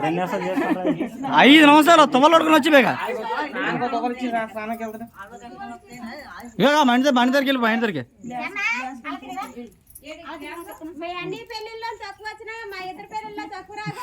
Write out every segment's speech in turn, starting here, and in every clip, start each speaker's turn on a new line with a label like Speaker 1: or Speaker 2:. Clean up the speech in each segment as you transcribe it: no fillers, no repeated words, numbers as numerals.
Speaker 1: 5 నిమిషాలు తుమ్మలు పడుకుని వచ్చి బేగా బండి దగ్గరికి వెళ్ళి బండి దగ్గరికి
Speaker 2: అన్ని పెళ్ళిళ్ళలో తక్కువ వచ్చినా మా ఇద్దరు పెళ్ళిళ్ళలో తక్కువ రాదు.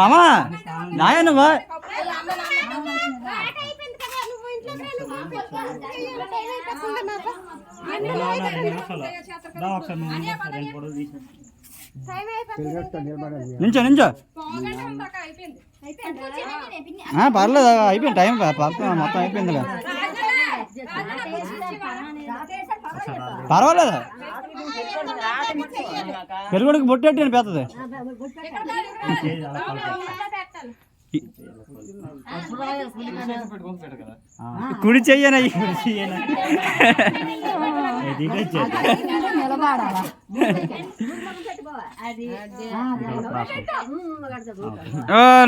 Speaker 1: అమ్మా నాయ నువ్వు నించో నించో పర్లేదు అయిపోయింది టైం మొత్తం అయిపోయిందిలే పర్వాలేదు పెరుగుడికి బొట్టెట్టి అని పెద్దది కుడి చెయ్యన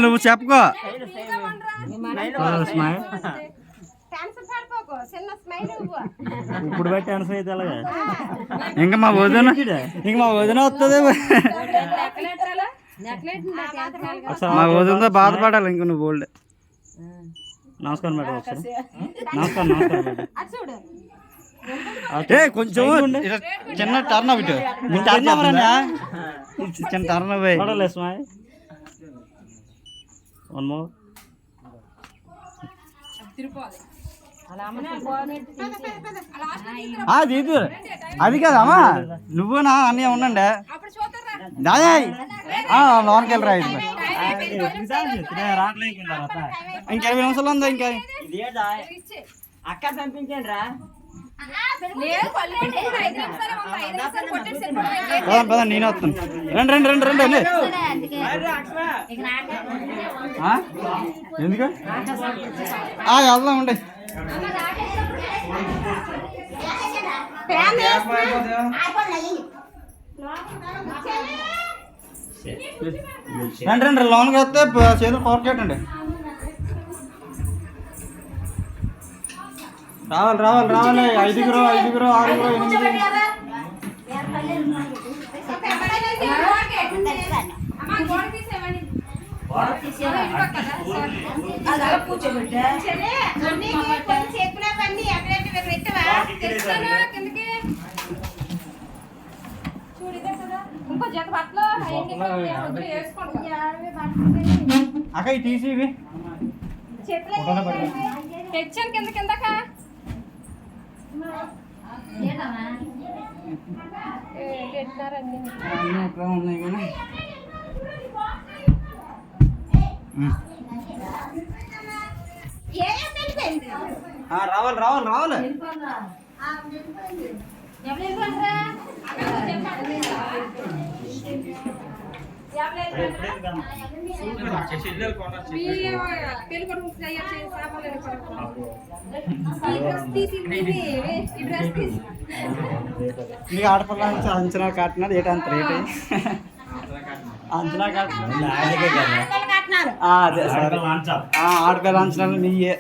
Speaker 1: నువ్వు చెప్పుకో ఇప్పుడు బట్టి ఆన్సర్ అయితే అలాగే ఇంకా మా వదిన వస్తుంది మా వదినతో బాధపడాలి ఇంక నువ్వు బోల్డ్ నమస్కారం మేడం ఒకసారి నమస్కారం మేడం కొంచెం చిన్న టర్న్ అవి టర్న్ అవ్వరా చిన్న టర్న్ అవ్వాలి వన్ మోర్ అది కదమ్మా నువ్వు నా అన్నయ్య ఉండండి దాదాయ్ లోన్కి వెళ్ళి రా ఇంక 20 నిమిషాలు ఉందా ఇంకా
Speaker 3: అక్క పంపించండి రా
Speaker 1: పద నేను వస్తాను రండి రండి రండి రండి అండి ఎందుకు వెళ్దాం ఉండే రండి రండి లోన్కి వస్తే చేతులు పవర్ కేటండి రావాలి రావాలి రావాలి 5గురు 6గురు 8 అక్క ఈ తీసి ఇవి
Speaker 2: తెచ్చాను కింద కిందక
Speaker 1: ఉన్నాయి కానీ రావాలి రావాలి రావాలి నీకు ఆడపిల్ల అంచనా కట్టినాడు ఏటంత రేట్ అంచనా కట్టినాడు అదే ఆడపిల్ల అంచనాలు నీయే